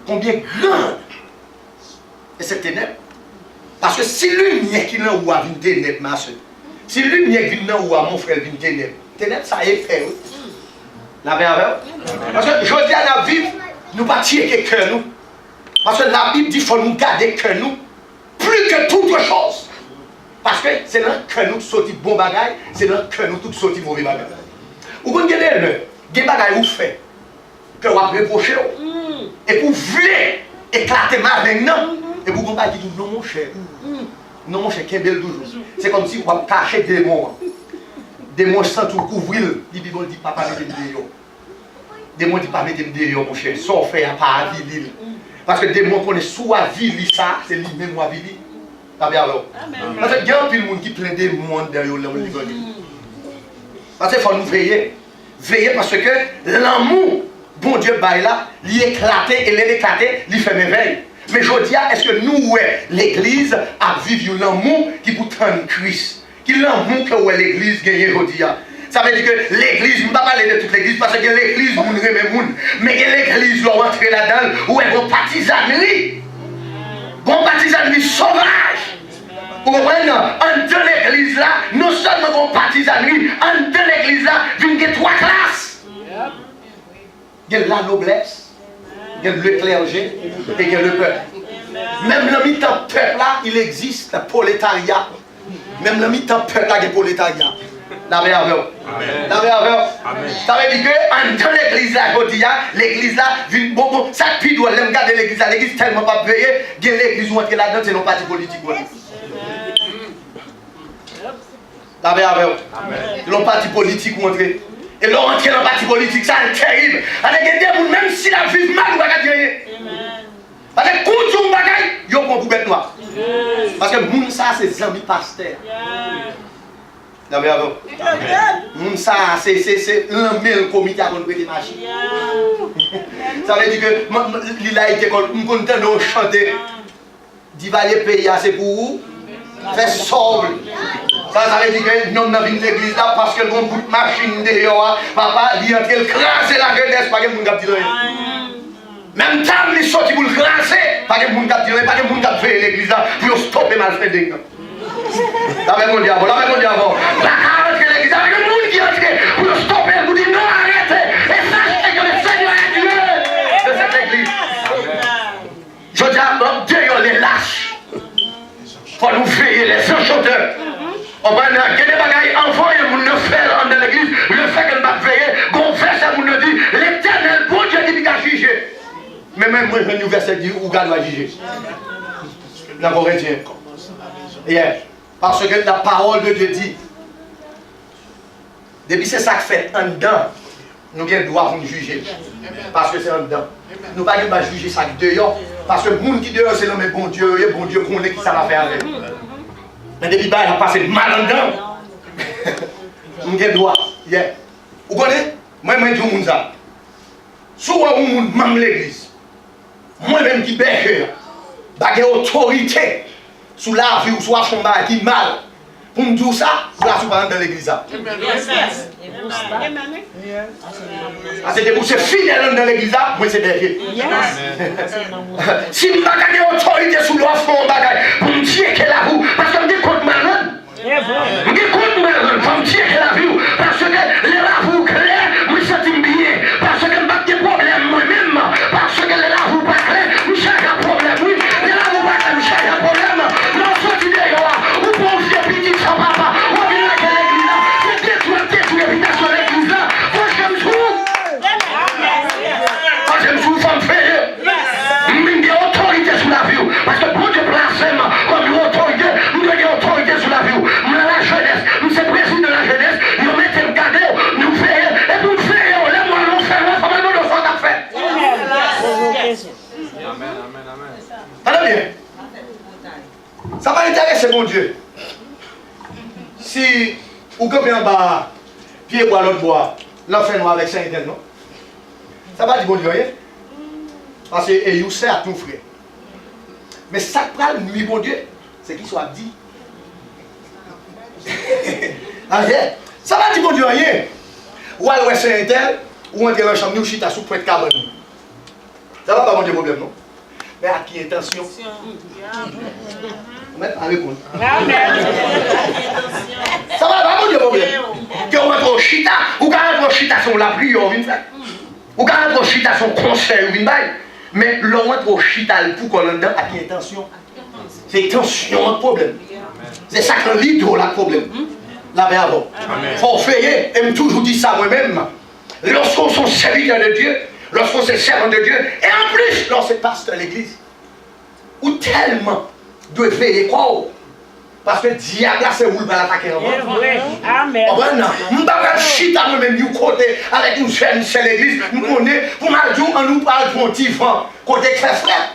combien grande est cette ténèbre? Parce que si lumière qui est en vous vient une ténèbre, ma soeur, si lumière qui est en vous, mon frère, vient une ténèbre, ça est fait. La paix avec vous. Parce que je dis à la Bible, nous ne pas tirer quelqu'un, nous. Parce que la Bible dit qu'il faut nous garder que nous, plus que toute chose. Parce que c'est là que nous sortis bon bagaille, c'est là que nous tous sortis mauvais bagaille. Ou quand vous avez des bagailles vous faites, que vous avez reproché, et vous voulez éclater ma maintenant, et vous ne pouvez pas dire non mon cher. Non mon cher, qu'est belle toujours. C'est comme si vous avez caché des démons. Des démons sans tout couvrir, les Bible dit papa mettez me dehors. Des démons dit pas mettez me dehors mon cher, sans faire pas à vivre. Parce que des démons connaissent soit vivre ça, c'est lui-même moi vivre. Parce que il y a un peu de monde qui plaint des mondes derrière le monde. Parce qu'il faut nous veiller. Veiller parce que l'amour, bon Dieu, là, il est éclaté et il est éclaté, il fait merveille. Mais je dis, est-ce que nous, l'église, a vécu l'amour qui vous tend Christ? Qui l'amour que l'église gagne aujourd'hui? Ça veut dire que l'église, je ne vais pas parler de toute l'église parce que l'église, vous ne remet monde. Mais l'église doit rentrer là-dedans où elle est partisanerie. Bon partisanerie sauvage. Vous comprenez? En deux l'église là, non seulement bon partisanerie, en deux l'église là, il y a trois classes. Il y a la noblesse, il y a le clergé et il y a le peuple. Même le mi-temps peuple là, il existe, le prolétariat. Même le mi-temps peuple là, il y a le prolétariat. La paix avec vous. La paix avec vous. Ça veut dire que dans l'église là, l'église là, bon, ça puis doit regarder l'église là, l'église tellement pas payée, l'église où entrer là-dedans, c'est nos partis politiques. La paix avec vous. Nos partis politiques où entrer. Et là, entrer dans le parti politique, ça c'est terrible. Avec des gens, même si la vie mal, on va gagner. Parce que quand on bagaille, c'est amis pasteur. Non, mais avant. Ça, c'est l'un comité à prêter machine. Ça veut dire que il a été comme nous comptons chanter. Divaler pays, c'est pour vous. Faire sobre. Ça veut dire que nous avons une l'église là parce que nous avons une machine dehors. Papa, il entre le craser la jeunesse, pas que nous avons dit rien. Même temps, il sorti pour le craser, pas que nous avons dit rien, pas que nous avons fait l'église là pour stopper mal fait des gens. Là, même mon diable, là, même mon diable. La carte de l'église, avec le monde qui entre pour stopper, pour dire non, arrêtez. Et sachez que le Seigneur est Dieu de cette église. Je dis à Dieu, les lâches. Il faut nous veiller les chanteurs. On va dire que des bagailles envoyés pour nous faire dans l'église, le fait que nous va veiller, qu'on fait ça pour nous dire, l'éternel, bon Dieu, il va juger. Mais même moi, je vais verset dit, où God va juger. Dans Corinthiens. Yeah. Parce que la parole de Dieu dit, depuis c'est ça que fait en dedans, nous avons le droit pour nous juger. Parce que c'est en dedans. Nous ne pouvons pas juger ça dehors. Parce que le monde qui dehors, c'est l'homme bon Dieu connaît qui ça va faire avec. Mais depuis il a passé mal en dedans. Nous avons le droit. Yeah. Vous connaissez? Moi, je dis au monde ça. Soit au monde, même l'église. Moi-même qui berger, j'ai autorité. Sous la vie ou soit son bail qui mal. Pour me dire ça, vous la souvent dans l'église. C'est pour ces fidèles dans l'église, moi c'est berger. Si je n'ai pas autorité sous la fond bagaille, pour me dire que la vous, parce que je me compte malade. Je me compte malade, pour me dire que la vie, parce que les lavous clairs, moi je sens bien. Parce que je n'ai pas de problème moi-même. Parce que les lavous pas clairs, je cherche un problème. Oui, les lavous pas clairs, je cherche un problème. Parce que pour Dieu placer comme une autorité, nous avons une autorité sur la vie. Nous avons la jeunesse, nous sommes présidents de la jeunesse, nous mettons le garder, nous faisons, et nous faisons, les mois nous faisons, comment nous le faisons à faire. Amen, amen, amen. Allez bien. Ça va intéresser mon Dieu. Si vous comprenez en bas, pied bois, l'autre bois, l'enfer noir avec Saint-Étienne, non? Ça va dire bon Dieu, rien? Parce que vous sert à tout frère. Mais ça qui prend le nuit, bon Dieu, c'est qu'il soit dit. Ça va dire bon Dieu, rien. Ou alors c'est un tel, ou entrer dans la chambre, nous chita sous près de cabane. Ça va pas bon Dieu problème, non? Mais à qui intention? À répondre. Ça va pas bon Dieu problème. Que on entre au chita, ou quand on entre au chita son la prière, on vient faire. Ou quand on entre au chita son conseil, on vient faire. Mais l'on entre au chital pour qu'on ait à qui intention? C'est intention le problème. C'est ça que l'idole a le problème. Là, mais avant. Il faut veiller, et me toujours dit ça moi-même. Lorsqu'on est serviteur de Dieu, lorsqu'on est servant de Dieu, et en plus, lorsqu'on est pasteur de l'église, ou tellement doit veiller quoi? Parce que le diable, c'est où il va l'attaquer avant. Amen. Je ne vais pas chita moi-même du côté avec une seule église. Nous connaissons, pour mal dire, on nous parle de mon petit vent, côté très frère.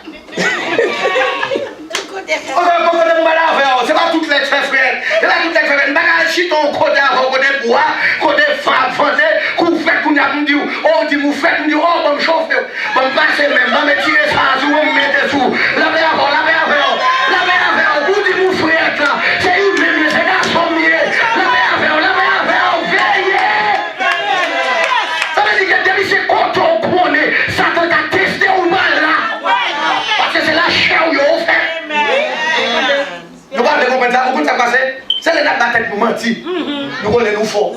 C'est pas toutes les très frères. C'est pas toutes les frères. Je ne vais pas chita au côté avant, côté bois, côté femme, qu'on fait qu'on a dit, oh, dit, vous faites, dit, oh, bon, me chauffer. Bon, me passer même, bon, me tirer ça, vous me mettez sous. La paix avant, la paix avant. La paix avant, vous dites, vous frère, là. C'est une même, c'est garçon mieux. La paix avant, veillez. Ça veut dire que depuis c'est quand on connaît, Satan a testé ou mal là. Parce que c'est la chair où il a offert. Nous parlons de comprendre ça, vous comprenez ça passer? C'est les dates tête nous mentir. Nous connaissons nous fort.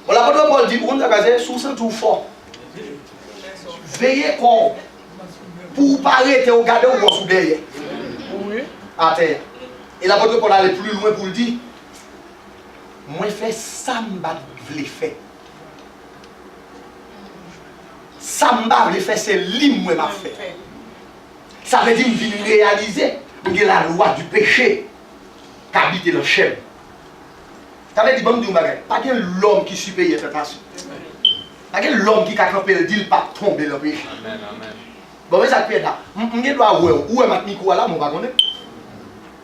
L'apôtre Paul dit, vous comprenez ça passer? Sous ce tout fort. Veillez quoi? Pour pas arrêter au garder ou sous derrière. À terre. Et l'apôtre Paul allait plus loin pour le dire. Moi, je fais ça, je l'ai fait. Ça, je l'ai fait, c'est lui, moi, je fait. Ça veut dire que je viens réaliser que la loi du péché qui habite dans le chêne. Ça veut dire que je pas l'homme qui supérieure à la tentation. Pas l'homme qui a campé le dit pas tomber dans le péché. Bon, mais ça peut être là. Je dois voir où est ma micro là, je ne sais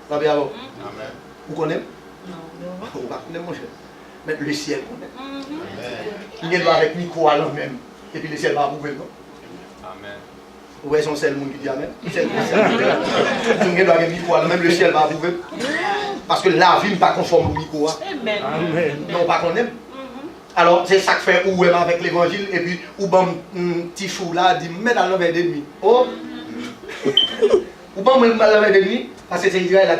pas. Amen. Vous connaissez? Non. Vous ne connaissez mon cher. Mais le ciel connaît. Il est avec micro à l'homme-même. Et puis le ciel va approuver, non? Amen. Où est son seul monde qui dit Amen? Il est avec micro à l'homme-même, le ciel va approuver. Parce que la vie n'est pas conforme au micro. Amen. Non, pas qu'on aime. Alors, c'est ça que fait ou même avec l'évangile, et puis, ou bon, petit chou là, dit, mets dans l'envers d'ennemi. Oh! Ou bon, mets dans l'envers d'ennemi, parce que c'est Israël,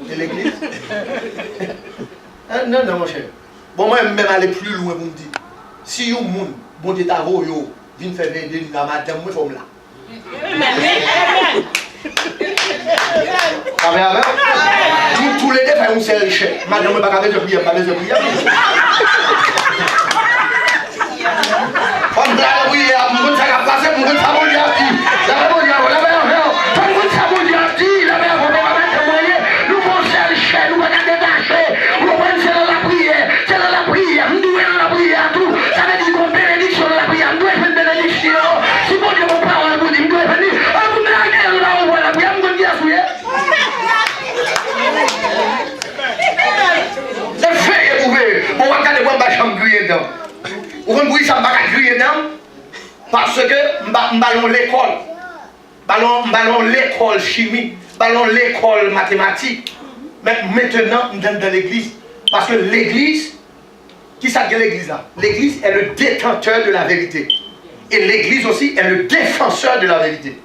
c'est l'église. Non, non, mon cher. Bon, moi, même aller plus loin pour me dire, si vous, bon Dieu, t'as vu, viens faire d'ennemi à madame, moi, je suis là. Amen. Nous, tous les deux, faisons une richesse. Madame, je ne vais pas de prière, pas de prière. On doit prier, on doit passer, on doit s'abonner à qui? La bonne diable, la meilleure heure. On doit s'abonner à qui? La meilleure heure. Nous allons chercher, nous allons détacher. Nous allons faire la prière. C'est dans la prière. Nous devons dans la prière tout. Ça veut dire qu'on bénédiction dans la prière. Nous devons faire une bénédiction. Si mon Dieu vous parle, vous dites, nous devons venir. Vous me la guerre, là, on voit la prière. Vous me dites, c'est fait, vous pouvez. On va regarder moi, je vais crier dedans. Vous comprenez ça, je vais crier dedans parce que je ballon l'école. Ballon l'école chimie, ballon l'école mathématique. Mais maintenant, je suis dans l'église. Parce que l'église, qui ça que l'église là? L'église est le détenteur de la vérité. Et l'église aussi est le défenseur de la vérité.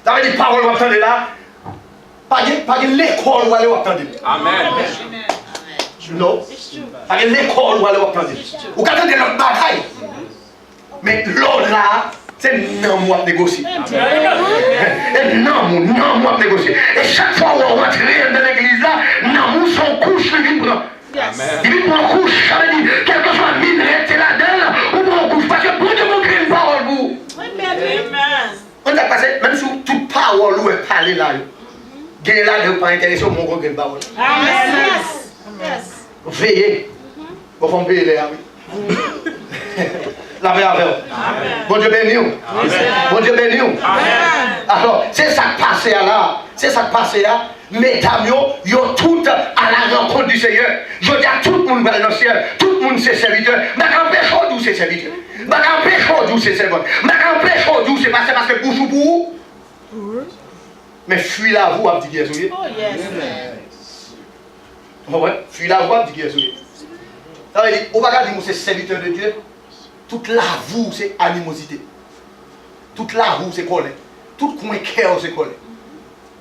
Ça veut dire, paroles, vous entendez là? Pas de l'école où aller entendre. Amen. Non. Pas de l'école où aller entendre. Vous entendez notre bataille. Mais l'autre là, c'est non moi négocier. Non moi négocier. Et chaque fois où on rentre dans l'église là, non nous son couche le vivre. Il prend couche, ça veut dire quel que soit mine rester là-dedans, ou prend couche parce que pour Dieu vous crée une parole vous. On a passé même sur toute parole où est parlé là. Gagnez là de pas intéresser au mon gros gain parole. Veillez. Vous faites veiller là, oui. La paix avec vous. Bon Dieu béni. Bon Dieu béni. Alors, c'est ça qui passe là. C'est ça qui passe là. Mesdames, yo toutes à la rencontre du Seigneur. Je dis à tout le monde dans le ciel. Tout le monde c'est serviteur. Mais quand pécho d'où c'est serviteur. Mais quand pécho d'où c'est servant. Mais quand pécho d'où c'est parce que bouche ou pour. Mais fuis la vous à dire qui est. Oh yes. Ouais, fuis la vous à dire qui est. Ça veut dire, on va dire que c'est serviteur de Dieu. Toute la vous c'est animosité. Toute la vous c'est colère. Tout coin cœur c'est colère.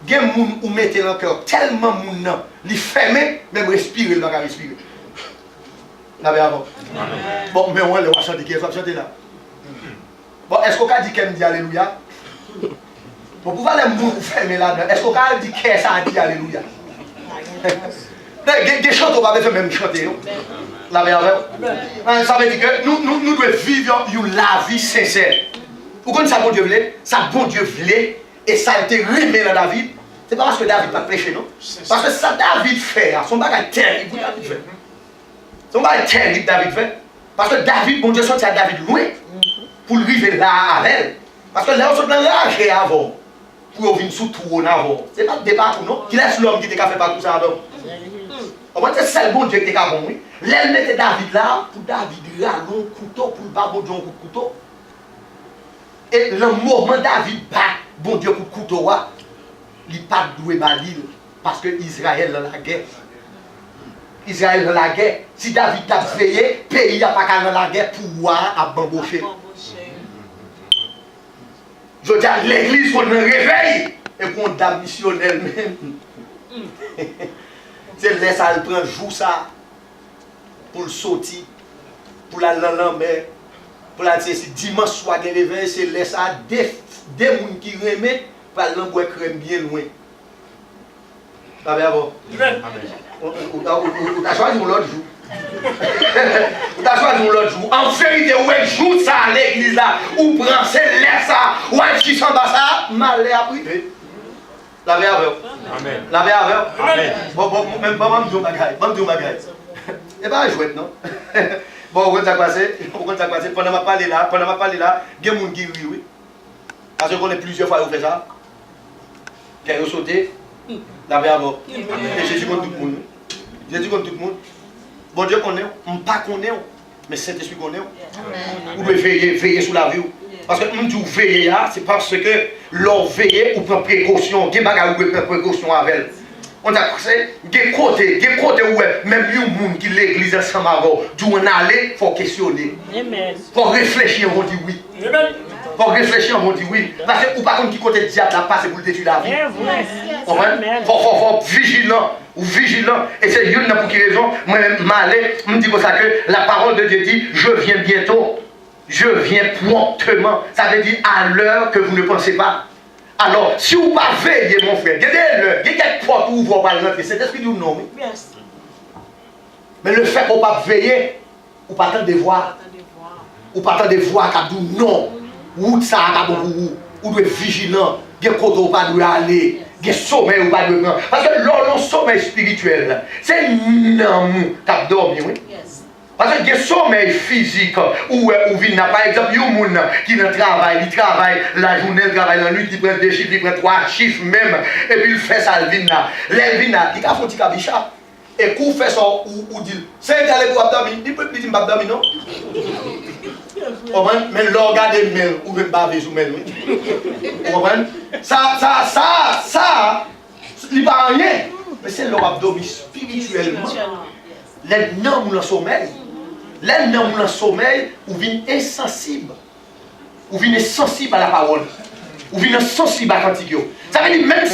Il y a des gens qui mettent dans le cœur tellement de gens qui ferment, même respirer, ils ne peuvent pas respirer. Avant. Bon, mais on va chanter qui est chanter là. Bon, est-ce qu'on a dit qu'elle dit Alléluia? Bon, pour voir les gens qui ferment là-dedans, est-ce qu'on a dit qu'elle ça dit Alléluia? Des chants, on va faire même chanter. Ça veut dire que nous devons vivre la vie sincère. Vous connaissez ça, bon Dieu voulait? Ça, bon Dieu voulait. Et ça a été remis dans David. C'est pas parce que David n'a pas prêché, non? Parce que ça, David fait, son bagage terrible, David fait. Son bagage terrible, David fait. Parce que David, bon Dieu, sorti à David loin pour lui arriver là à elle. Parce que là, on se prend l'âge avant. Pour venir sous tout en avant. C'est pas de débat, non? Qui laisse l'homme qui te fait pas tout ça avant. C'est ça le bon Dieu qui est bon, oui. L'elle mettait David là, pour David là, long couteau, pour le bas, bon Dieu, un coup de couteau. Et le moment David bat, bon Dieu, coup de couteau, il n'a pas doué l'île parce que Israël dans la guerre. Israël dans la guerre. Si David a veillé, le pays n'a pas qu'à dans la guerre pour voir à bambocher. Je dis à l'église qu'on réveille et qu'on a missionnel même. C'est là ça elle prend jour ça pour le sortir, pour la mer. Pour la dire, si dimanche soir, il réveil, c'est là ça, des gens qui remettent, par l'envoi crème bien loin. Ça va bon? On a choisi l'autre jour. On a choisi l'autre jour. En vérité, où est jour ça à l'église là, où prend, c'est là ça, où est qui s'en bas ça, mal est appris. La vie avec. Amen. La vie avec. Amen. Bon, même pas me dire bagaille. Et pas jouer non. Bon, on va passer. Pendant ma parler là, il y a des gens qui oui. Parce qu'on est plusieurs fois où on fait ça. Qui ont sauté, La paix avant. Et Jésus contre tout le monde. Jésus contre tout le monde. Bon Dieu connaît, on ne pas connaît, mais Saint-Esprit connaît. Vous devez veiller sur la vie. Parce que nous disons veiller, c'est parce que l'on veille ou prend précaution. Il y a des choses où prend précaution avec elle. On a des côtés où même les gens qui l'église ensemble avant, d'où on allait, il faut questionner. Il faut réfléchir, on dit oui. Il faut réfléchir, on dit oui. Parce que ou par contre qui côté diable a passé pour le détruire la vie. Il faut vigilant. Ou vigilant. Et c'est une pour qui raison, moi-même, malais, je me dis comme ça que la parole de Dieu dit, je viens bientôt. Je viens promptement. Ça veut dire à l'heure que vous ne pensez pas. Alors, si vous ne pas veillez, mon frère, il y a quelques portes où vous allez rentrer. C'est l'esprit du nom. Mais le fait qu'on ne pas veiller, ou pas tant de voir. Ou pas tant de voir qu'à dire non. Ou ça, ou doit être vigilant. Bien côté ou pas doit aller. Bien sommeil ou pas doit. Parce que le sommeil spirituel, c'est non qui a dormi. Parce que le sommeil physique, où vient, par exemple, il y a des gens qui travaillent la journée, il travaille la nuit, il prend 2 chiffres, il prend 3 chiffres même, et puis il fait ça, il vient. Il a fait un petit cabicha, et quand il fait ça, il dit, c'est un gars pour abdomen, il peut dire abdomen, non? Mais le regard des mails, ou même baver sous mail, vous comprenez? Ça, il n'y a pas rien, mais c'est leur abdomen spirituellement. Les noms dans le sommeil, ou viennent insensibles. Ou viennent sensibles à la parole. Ou viennent sensibles à la cantique. Ça veut dire même